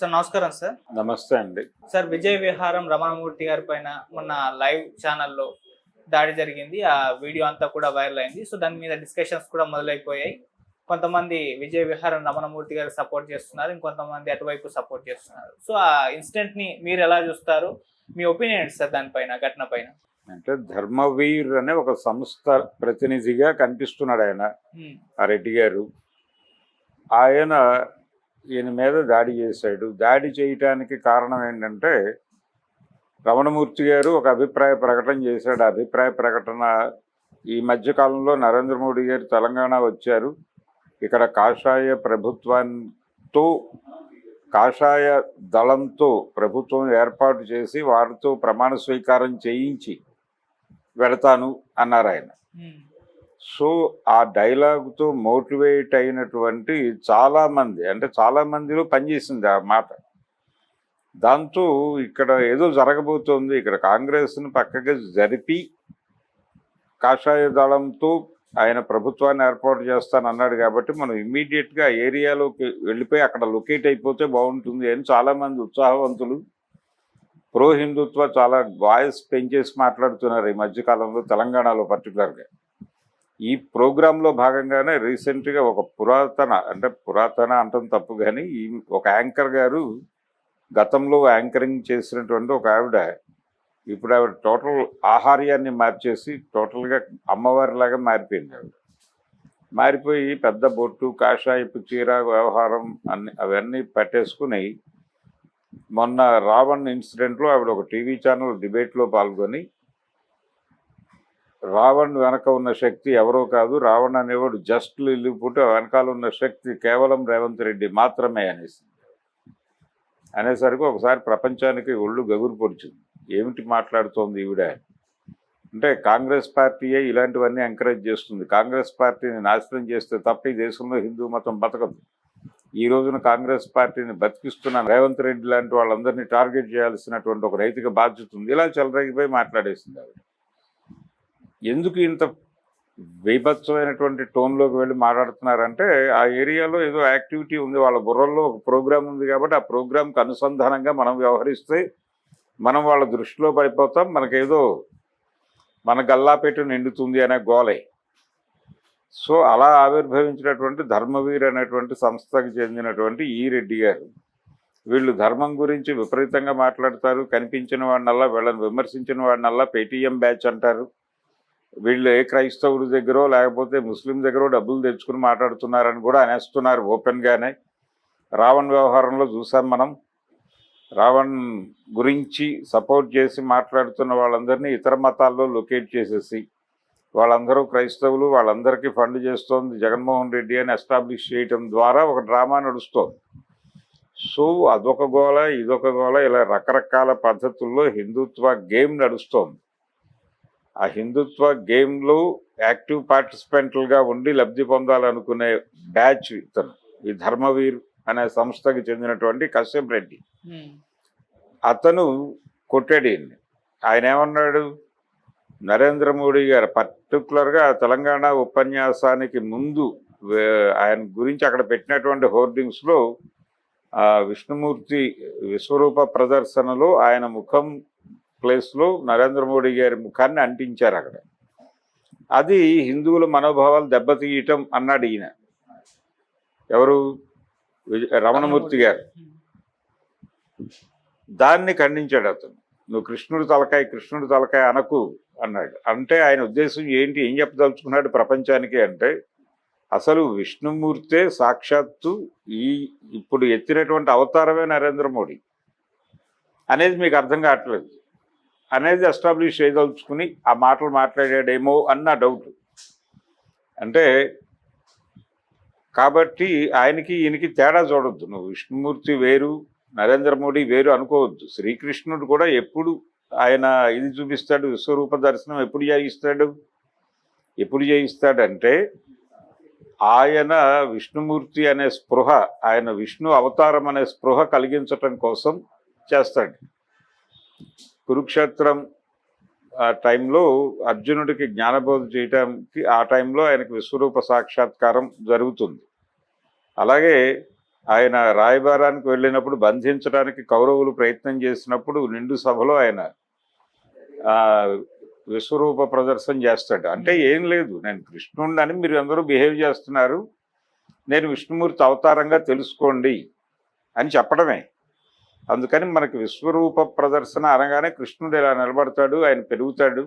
Sir నమస్కారం sir. నమస్తే అండి. సార్ విజయ విహారం రమణమూర్తి గారి పైన మొన్న లైవ్ ఛానల్‌లో దాడి జరిగింది. ఆ వీడియో అంతా కూడా వైరల్ అయింది. సో దాని మీద డిస్కషన్స్ కూడా మొదలైపోయాయి. కొంతమంది విజయ విహారం రమణమూర్తి గారికి సపోర్ట్ చేస్తున్నారు. ఇంకొంతమంది అటువైపు సపోర్ట్ చేస్తున్నారు. సో ఆ ఇన్సిడెంట్‌ని మీరు ఎలా చూస్తారు? మీ ఒపీనియన్ ఏంటి సార్ దానిపైన, ఘటన పైన? అంటే ధర్మవీర్ అనే ఒక సంస్థ ప్రతినిధిగా కనిపిస్తున్నాడు ఆయన. ఆ రెడ్డి గారు ఆయన ఈయన మీద దాడి చేశాడు. దాడి చేయటానికి కారణం ఏంటంటే రమణమూర్తి గారు ఒక అభిప్రాయ ప్రకటన చేశాడు. అభిప్రాయ ప్రకటన ఈ మధ్య కాలంలో నరేంద్ర మోడీ గారు తెలంగాణ వచ్చారు, ఇక్కడ కాషాయ ప్రభుత్వంతో కాషాయ దళంతో ప్రభుత్వం ఏర్పాటు చేసి వారితో ప్రమాణ స్వీకారం చేయించి వెళతాను అన్నారు ఆయన. సో ఆ డైలాగుతో మోటివేట్ అయినటువంటి చాలామంది, అంటే చాలామందిలో పనిచేసింది ఆ మాట. దాంతో ఇక్కడ ఏదో జరగబోతోంది, ఇక్కడ కాంగ్రెస్ని పక్కగా జరిపి కాషాయ దళంతో ఆయన ప్రభుత్వాన్ని ఏర్పాటు చేస్తానన్నాడు కాబట్టి మనం ఇమ్మీడియట్గా ఏరియాలోకి వెళ్ళిపోయి అక్కడ లొకేట్ అయిపోతే బాగుంటుంది అని చాలామంది ఉత్సాహవంతులు ప్రో హిందుత్వ చాలా వాయిస్ పెంచేసి మాట్లాడుతున్నారు ఈ మధ్యకాలంలో తెలంగాణలో పర్టికులర్గా. ఈ ప్రోగ్రాంలో భాగంగానే రీసెంట్గా ఒక పురాతన అంటం తప్పు కానీ ఒక యాంకర్ గారు గతంలో యాంకరింగ్ చేసినటువంటి ఒక ఆవిడ ఇప్పుడు ఆవిడ టోటల్ ఆహార్యాన్ని మార్చేసి టోటల్గా అమ్మవారిలాగా మారిపోయింది. ఆవిడ మారిపోయి పెద్ద బొట్టు, కాషాయపు చీర వ్యవహారం అవన్నీ పట్టేసుకుని మొన్న రావణ్ ఇన్సిడెంట్లో ఆవిడ ఒక టీవీ ఛానల్ డిబేట్లో పాల్గొని రావణ్ వెనక ఉన్న శక్తి ఎవరో కాదు, రావణ్ అనేవాడు జస్ట్ ఇల్లుపుట్టు వెనకాల ఉన్న శక్తి కేవలం రేవంత్ రెడ్డి మాత్రమే అనేసరికి ఒకసారి ప్రపంచానికి ఒళ్ళు గగురు పొడిచింది. ఏమిటి మాట్లాడుతోంది ఈవిడ అంటే, కాంగ్రెస్ పార్టీయే ఇలాంటివన్నీ ఎంకరేజ్ చేస్తుంది, కాంగ్రెస్ పార్టీని నాశనం చేస్తే తప్ప ఈ దేశంలో హిందూ మతం బతకదు, ఈ రోజున కాంగ్రెస్ పార్టీని బతికిస్తున్న రేవంత్ రెడ్డి లాంటి వాళ్ళందరినీ టార్గెట్ చేయాల్సినటువంటి ఒక నైతిక బాధ్యత ఉంది. ఇలా చెలరేగిపోయి మాట్లాడేసింది ఆవిడ. ఎందుకు ఇంత బీభత్సమైనటువంటి టోన్లోకి వెళ్ళి మాట్లాడుతున్నారంటే ఆ ఏరియాలో ఏదో యాక్టివిటీ ఉంది, వాళ్ళ బుర్రల్లో ఒక ప్రోగ్రాం ఉంది కాబట్టి ఆ ప్రోగ్రాంకి అనుసంధానంగా మనం వ్యవహరిస్తే మనం వాళ్ళ దృష్టిలో పడిపోతాం, మనకేదో మన గల్లాపెట్టు నిండుతుంది అనే గోలే. సో అలా ఆవిర్భవించినటువంటి ధర్మవీర్ అనేటువంటి సంస్థకి చెందినటువంటి ఈ రెడ్డి గారు వీళ్ళు ధర్మం గురించి విపరీతంగా మాట్లాడతారు. కనిపించిన వాడినల్లా, వీళ్ళని విమర్శించిన వాడినల్లా పేటీఎం బ్యాచ్ అంటారు. వీళ్ళు ఏ క్రైస్తవుడి దగ్గరో లేకపోతే ముస్లిం దగ్గర డబ్బులు తెచ్చుకుని మాట్లాడుతున్నారని కూడా అనేస్తున్నారు ఓపెన్గానే. రావణ్ వ్యవహారంలో చూసాం మనం. రావణ్ గురించి సపోర్ట్ చేసి మాట్లాడుతున్న వాళ్ళందరినీ ఇతర మతాల్లో లొకేట్ చేసేసి వాళ్ళందరూ క్రైస్తవులు, వాళ్ళందరికీ ఫండ్ చేస్తోంది జగన్మోహన్ రెడ్డి అని ఎస్టాబ్లిష్ చేయటం ద్వారా ఒక డ్రామా నడుస్తోంది. సో అదొక గోల, ఇదొక గోల, ఇలా రకరకాల పద్ధతుల్లో హిందుత్వ గేమ్ నడుస్తోంది. ఆ హిందుత్వ గేమ్లో యాక్టివ్ పార్టిసిపెంట్లుగా ఉండి లబ్ధి పొందాలనుకునే బ్యాచ్ ఇతను, ఈ ధర్మవీర్ అనే సంస్థకి చెందినటువంటి కశ్యప్ రెడ్డి. అతను కొట్టాడు. ఆయన ఏమన్నాడు, నరేంద్ర మోడీ గారు పర్టికులర్గా తెలంగాణ ఉపన్యాసానికి ముందు ఆయన గురించి అక్కడ పెట్టినటువంటి హోర్డింగ్స్లో విష్ణుమూర్తి విశ్వరూప ప్రదర్శనలో ఆయన ముఖం ప్లేస్లో నరేంద్ర మోడీ గారి ముఖాన్ని అంటించారు అక్కడ. అది హిందువుల మనోభావాలు దెబ్బతీయటం అన్నాడు ఈయన. ఎవరు? రమణమూర్తి గారు. దాన్ని ఖండించాడు అతను. నువ్వు కృష్ణుడు తలకాయ అనకు అన్నాడు. అంటే ఆయన ఉద్దేశం ఏంటి, ఏం చెప్పదలుచుకున్నాడు ప్రపంచానికి అంటే, అసలు విష్ణుమూర్తే సాక్షాత్తు ఇప్పుడు ఎత్తినటువంటి అవతారమే నరేంద్ర మోడీ అనేది మీకు అర్థం కావట్లేదు అనేది ఎస్టాబ్లిష్ చేయదలుచుకుని ఆ మాటలు మాట్లాడాడేమో అన్న డౌట్. అంటే కాబట్టి ఆయనకి ఈయనకి తేడా చూడొద్దు. నువ్వు విష్ణుమూర్తి వేరు, నరేంద్ర మోడీ వేరు అనుకోవద్దు. శ్రీకృష్ణుడు కూడా ఎప్పుడు ఆయన ఇది చూపిస్తాడు, విశ్వరూప దర్శనం ఎప్పుడు చేయిస్తాడంటే ఆయన విష్ణుమూర్తి అనే స్పృహ, ఆయన విష్ణు అవతారం అనే స్పృహ కలిగించటం కోసం చేస్తాడు. కురుక్షేత్రం ఆ టైంలో అర్జునుడికి జ్ఞానబోధ చేయటానికి ఆ టైంలో ఆయనకు విశ్వరూప సాక్షాత్కారం జరుగుతుంది. అలాగే ఆయన రాయబారానికి వెళ్ళినప్పుడు బంధించడానికి కౌరవులు ప్రయత్నం చేసినప్పుడు నిండు సభలో ఆయన విశ్వరూప ప్రదర్శన చేస్తాడు. అంటే ఏం లేదు, నేను కృష్ణుడిని మీరు అందరూ బిహేవ్ చేస్తున్నారు, నేను విష్ణుమూర్తి అవతారంగా తెలుసుకోండి అని చెప్పడమే. అందుకని మనకి విశ్వరూప ప్రదర్శన అనగానే కృష్ణుడు ఇలా నిలబడతాడు, ఆయన పెరుగుతాడు,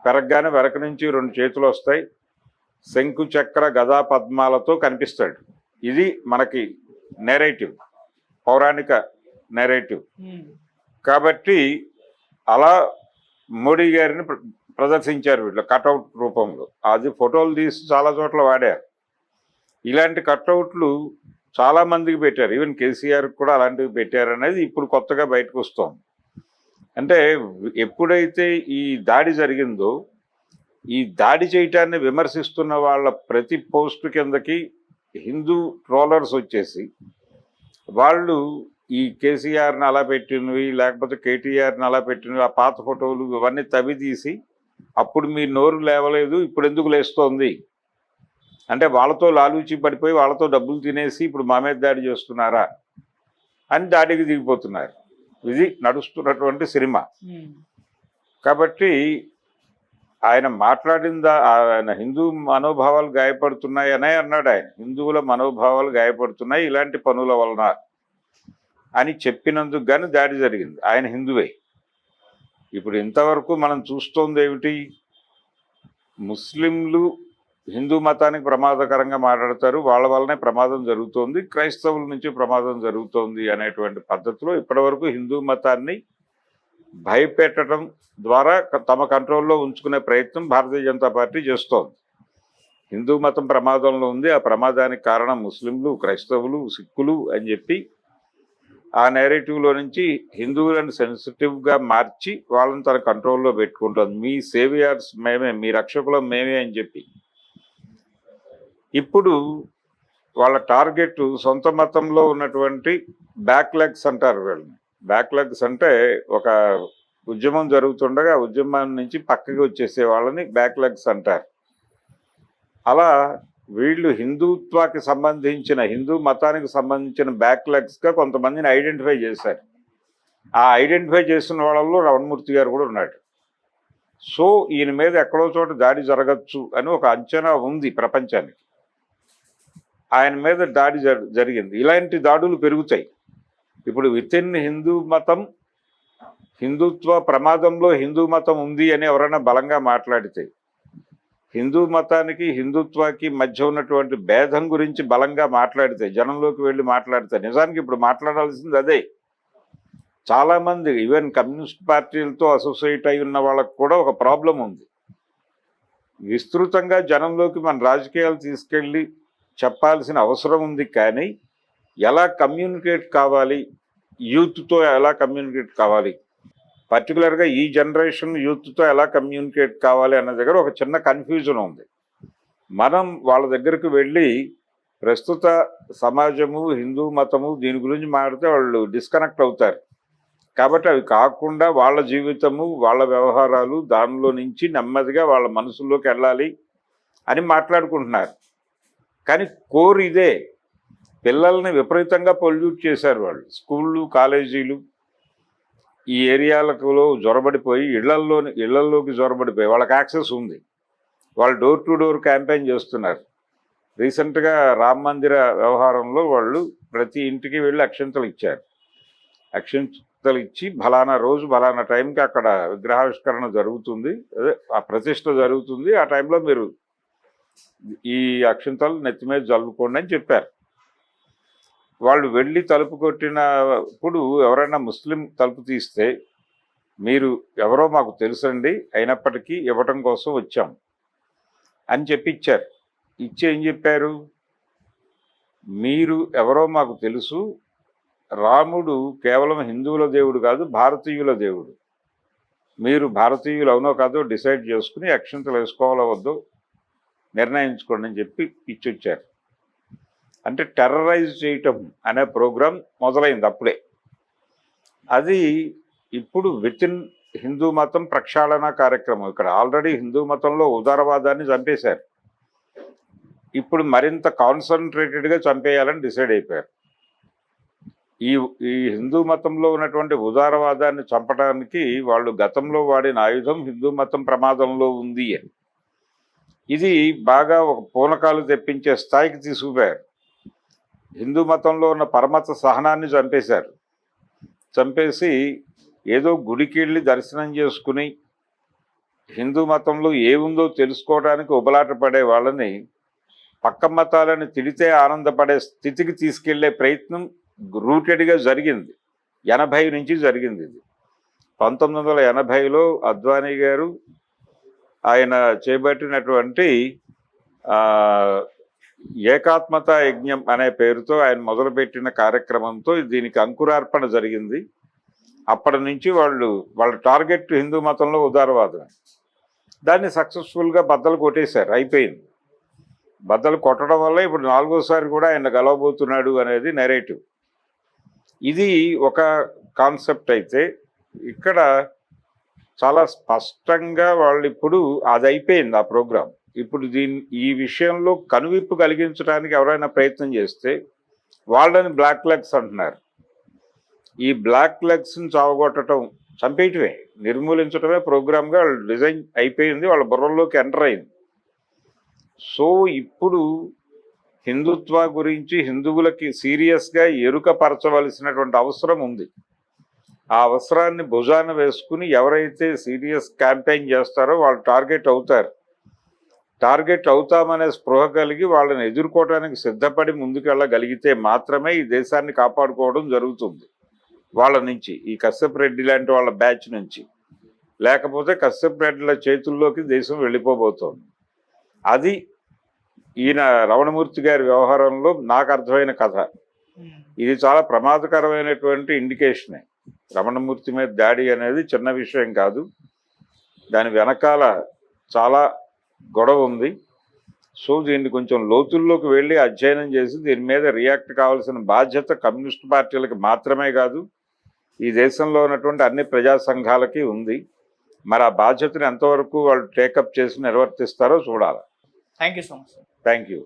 పెరగగానే వెనక నుంచి 2 చేతులు వస్తాయి, శంకు చక్ర గదా పద్మాలతో కనిపిస్తాడు. ఇది మనకి నెరేటివ్, పౌరాణిక నెరేటివ్. కాబట్టి అలా మోడీ గారిని ప్రదర్శించారు వీళ్ళు కటౌట్ రూపంలో. అది ఫోటోలు తీసి చాలా చోట్ల వాడారు. ఇలాంటి కటౌట్లు చాలా మందికి పెట్టారు, ఈవెన్ కేసీఆర్ కూడా అలాంటివి పెట్టారు అనేది ఇప్పుడు కొత్తగా బయటకు వస్తోంది. అంటే ఎప్పుడైతే ఈ దాడి జరిగిందో, ఈ దాడి చేయటాన్ని విమర్శిస్తున్న వాళ్ళ ప్రతి పోస్టు కిందకి హిందూ ట్రోలర్స్ వచ్చేసి వాళ్ళు ఈ కేసీఆర్ని అలా పెట్టినవి, లేకపోతే కేటీఆర్ని అలా పెట్టినవి, ఆ పాత ఫోటోలు ఇవన్నీ తవ్వి తీసి అప్పుడు మీ నోరు లేవలేదు ఇప్పుడు ఎందుకు లేస్తోంది అంటే వాళ్ళతో లాలూచి పడిపోయి వాళ్ళతో డబ్బులు తినేసి ఇప్పుడు మా మీద దాడి చేస్తున్నారా అని దాడికి దిగిపోతున్నారు. ఇది నడుస్తున్నటువంటి సినిమా. కాబట్టి ఆయన మాట్లాడిందా, ఆయన హిందూ మనోభావాలు గాయపడుతున్నాయనే అన్నాడు. ఆయన హిందువుల మనోభావాలు గాయపడుతున్నాయి ఇలాంటి పనుల వలన అని చెప్పినందుకు కానీ దాడి జరిగింది. ఆయన హిందువే. ఇప్పుడు ఇంతవరకు మనం చూస్తోంది ఏమిటి, ముస్లింలు హిందూ మతానికి ప్రమాదకరంగా మాట్లాడతారు, వాళ్ళ వల్లనే ప్రమాదం జరుగుతోంది, క్రైస్తవుల నుంచి ప్రమాదం జరుగుతోంది అనేటువంటి పద్ధతిలో ఇప్పటివరకు హిందూ మతాన్ని భయపెట్టడం ద్వారా తమ కంట్రోల్లో ఉంచుకునే ప్రయత్నం భారతీయ జనతా పార్టీ చేస్తోంది. హిందూ మతం ప్రమాదంలో ఉంది, ఆ ప్రమాదానికి కారణం ముస్లింలు, క్రైస్తవులు, సిక్కులు అని చెప్పి ఆ నేరేటివ్లో నుంచి హిందువులను సెన్సిటివ్గా మార్చి వాళ్ళని తన కంట్రోల్లో పెట్టుకుంటుంది. మీ సేవియర్స్ మేమే, మీ రక్షకులం మేమే అని చెప్పి. ఇప్పుడు వాళ్ళ టార్గెట్ సొంత మతంలో ఉన్నటువంటి బ్యాక్లెగ్స్ అంటారు వీళ్ళని. బ్యాక్లెగ్స్ అంటే ఒక ఉద్యమం జరుగుతుండగా ఉద్యమం నుంచి పక్కకి వచ్చేసే వాళ్ళని బ్యాక్లెగ్స్ అంటారు. అలా వీళ్ళు హిందుత్వానికి సంబంధించిన, హిందూ మతానికి సంబంధించిన బ్యాక్లెగ్స్గా కొంతమందిని ఐడెంటిఫై చేశారు. ఆ ఐడెంటిఫై చేసిన వాళ్ళలో రమణమూర్తి గారు కూడా ఉన్నాడు. సో ఈయన మీద ఎక్కడో చోట దాడి జరగచ్చు అని ఒక అంచనా ఉంది ప్రపంచానికి. ఆయన మీద దాడి జరిగింది. ఇలాంటి దాడులు పెరుగుతాయి. ఇప్పుడు వితిన్ హిందూ మతం, హిందుత్వ ప్రమాదంలో హిందూ మతం ఉంది అని ఎవరైనా బలంగా మాట్లాడితే, హిందూ మతానికి హిందుత్వానికి మధ్య ఉన్నటువంటి భేదం గురించి బలంగా మాట్లాడితే, జనంలోకి వెళ్ళి మాట్లాడితే, నిజానికి ఇప్పుడు మాట్లాడాల్సింది అదే. చాలామంది ఈవెన్ కమ్యూనిస్ట్ పార్టీలతో అసోసియేట్ అయి ఉన్న వాళ్ళకు కూడా ఒక ప్రాబ్లం ఉంది. విస్తృతంగా జనంలోకి మన రాజకీయాలు తీసుకెళ్ళి చెప్పాల్సిన అవసరం ఉంది, కానీ ఎలా కమ్యూనికేట్ కావాలి, యూత్తో ఎలా కమ్యూనికేట్ కావాలి, పర్టికులర్గా ఈ జనరేషన్ యూత్తో ఎలా కమ్యూనికేట్ కావాలి అన్న దగ్గర ఒక చిన్న కన్ఫ్యూజన్ ఉంది. మనం వాళ్ళ దగ్గరకు వెళ్ళి ప్రస్తుత సమాజము, హిందూ మతము దీని గురించి మాట్లాడితే వాళ్ళు డిస్కనెక్ట్ అవుతారు. కాబట్టి అవి కాకుండా వాళ్ళ జీవితము, వాళ్ళ వ్యవహారాలు, దానిలో నుంచి నెమ్మదిగా వాళ్ళ మనసుల్లోకి వెళ్ళాలి అని మాట్లాడుకుంటున్నారు. కానీ కోర్ ఇదే. పిల్లల్ని విపరీతంగా పొల్యూట్ చేశారు వాళ్ళు. స్కూళ్ళు, కాలేజీలు ఈ ఏరియాలలో జొరబడిపోయి ఇళ్లల్లోకి జొరబడిపోయి వాళ్ళకి యాక్సెస్ ఉంది. వాళ్ళు డోర్ టు డోర్ క్యాంపెయిన్ చేస్తున్నారు. రీసెంట్గా రామ మందిర వ్యవహారంలో వాళ్ళు ప్రతి ఇంటికి వెళ్ళి అక్షింతలు ఇచ్చారు. అక్షింతలు ఇచ్చి ఫలానా రోజు ఫలానా టైంకి అక్కడ విగ్రహావిష్కరణ జరుగుతుంది, అదే ఆ ప్రతిష్ఠ జరుగుతుంది, ఆ టైంలో మీరు ఈ అక్షింతలు నెత్తి మీద జల్లుకోండి అని చెప్పారు. వాళ్ళు వెళ్ళి తలుపు కొట్టినప్పుడు ఎవరైనా ముస్లిం తలుపు తీస్తే, మీరు ఎవరో మాకు తెలుసండి, అయినప్పటికీ ఇవ్వటం కోసం వచ్చాం అని చెప్పి ఇచ్చారు. ఇచ్చి ఏం చెప్పారు, మీరు ఎవరో మాకు తెలుసు, రాముడు కేవలం హిందువుల దేవుడు కాదు, భారతీయుల దేవుడు, మీరు భారతీయులు అవునో కాదో డిసైడ్ చేసుకుని అక్షింతలు వేసుకోవాలో వద్దో నిర్ణయించుకోండి అని చెప్పి ఇచ్చొచ్చారు. అంటే టెర్రరైజ్ చేయటం అనే ప్రోగ్రాం మొదలైంది అప్పుడే. అది ఇప్పుడు వితిన్ హిందూ మతం ప్రక్షాళన కార్యక్రమం. ఇక్కడ ఆల్రెడీ హిందూ మతంలో ఉదారవాదాన్ని చంపేశారు, ఇప్పుడు మరింత కాన్సన్ట్రేటెడ్గా చంపేయాలని డిసైడ్ అయిపోయారు. ఈ ఈ హిందూ మతంలో ఉన్నటువంటి ఉదారవాదాన్ని చంపడానికి వాళ్ళు గతంలో వాడిన ఆయుధం హిందూ మతం ప్రమాదంలో ఉంది అని. ఇది బాగా ఒక పూనకాలు తెప్పించే స్థాయికి తీసుకుపోయారు. హిందూ మతంలో ఉన్న పరమత సహనాన్ని చంపేశారు. చంపేసి ఏదో గుడికి వెళ్ళి దర్శనం చేసుకుని హిందూ మతంలో ఏముందో తెలుసుకోవడానికి ఉబలాట పడే వాళ్ళని పక్క మతాలను తిడితే ఆనందపడే స్థితికి తీసుకెళ్లే ప్రయత్నం రూటెడ్గా జరిగింది. 80 నుంచి జరిగింది ఇది. 1980లో అద్వానీ గారు ఆయన చేపట్టినటువంటి ఏకాత్మత యజ్ఞం అనే పేరుతో ఆయన మొదలుపెట్టిన కార్యక్రమంతో దీనికి అంకురార్పణ జరిగింది. అప్పటి నుంచి వాళ్ళ టార్గెట్ హిందూ మతంలో ఉదారవాదం. దాన్ని సక్సెస్ఫుల్గా బద్దలు కొట్టేశారు, అయిపోయింది. బద్దలు కొట్టడం వల్ల ఇప్పుడు 4వసారి కూడా ఆయన గెలవబోతున్నాడు అనేది నెరేటివ్. ఇది ఒక కాన్సెప్ట్ అయితే ఇక్కడ చాలా స్పష్టంగా వాళ్ళు ఇప్పుడు అది అయిపోయింది ఆ ప్రోగ్రాం. ఇప్పుడు ఈ విషయంలో కనువిప్పు కలిగించడానికి ఎవరైనా ప్రయత్నం చేస్తే వాళ్ళని బ్లాక్ లెగ్స్ అంటున్నారు. ఈ బ్లాక్ లెగ్స్ని చావగొట్టడం, చంపేయటమే, నిర్మూలించడమే ప్రోగ్రామ్గా వాళ్ళు డిజైన్ అయిపోయింది, వాళ్ళ బుర్రల్లోకి ఎంటర్ అయింది. సో ఇప్పుడు హిందుత్వ గురించి హిందువులకి సీరియస్గా ఎరుకపరచవలసినటువంటి అవసరం ఉంది. ఆ అవసరాన్ని భుజాన వేసుకుని ఎవరైతే సీరియస్ క్యాంపెయిన్ చేస్తారో వాళ్ళు టార్గెట్ అవుతారు. టార్గెట్ అవుతామనే స్పృహ కలిగి వాళ్ళని ఎదుర్కోవడానికి సిద్ధపడి ముందుకెళ్ళగలిగితే మాత్రమే ఈ దేశాన్ని కాపాడుకోవడం జరుగుతుంది. వాళ్ళ నుంచి, ఈ కశ్యప్ రెడ్డి లాంటి వాళ్ళ బ్యాచ్ నుంచి. లేకపోతే కశ్యప్ రెడ్డిల చేతుల్లోకి దేశం వెళ్ళిపోబోతోంది. అది ఈయన రమణమూర్తి గారి వ్యవహారంలో నాకు అర్థమైన కథ. ఇది చాలా ప్రమాదకరమైనటువంటి ఇండికేషనే. రమణమూర్తి మీద దాడి అనేది చిన్న విషయం కాదు. దాని వెనకాల చాలా గొడవ ఉంది. సో దీన్ని కొంచెం లోతుల్లోకి వెళ్ళి అధ్యయనం చేసి దీని మీద రియాక్ట్ కావాల్సిన బాధ్యత కమ్యూనిస్ట్ పార్టీలకు మాత్రమే కాదు, ఈ దేశంలో ఉన్నటువంటి అన్ని ప్రజా సంఘాలకి ఉంది. మరి ఆ బాధ్యతను ఎంతవరకు వాళ్ళు టేకప్ చేసి నిర్వర్తిస్తారో చూడాలి. Thank you so much. Thank you.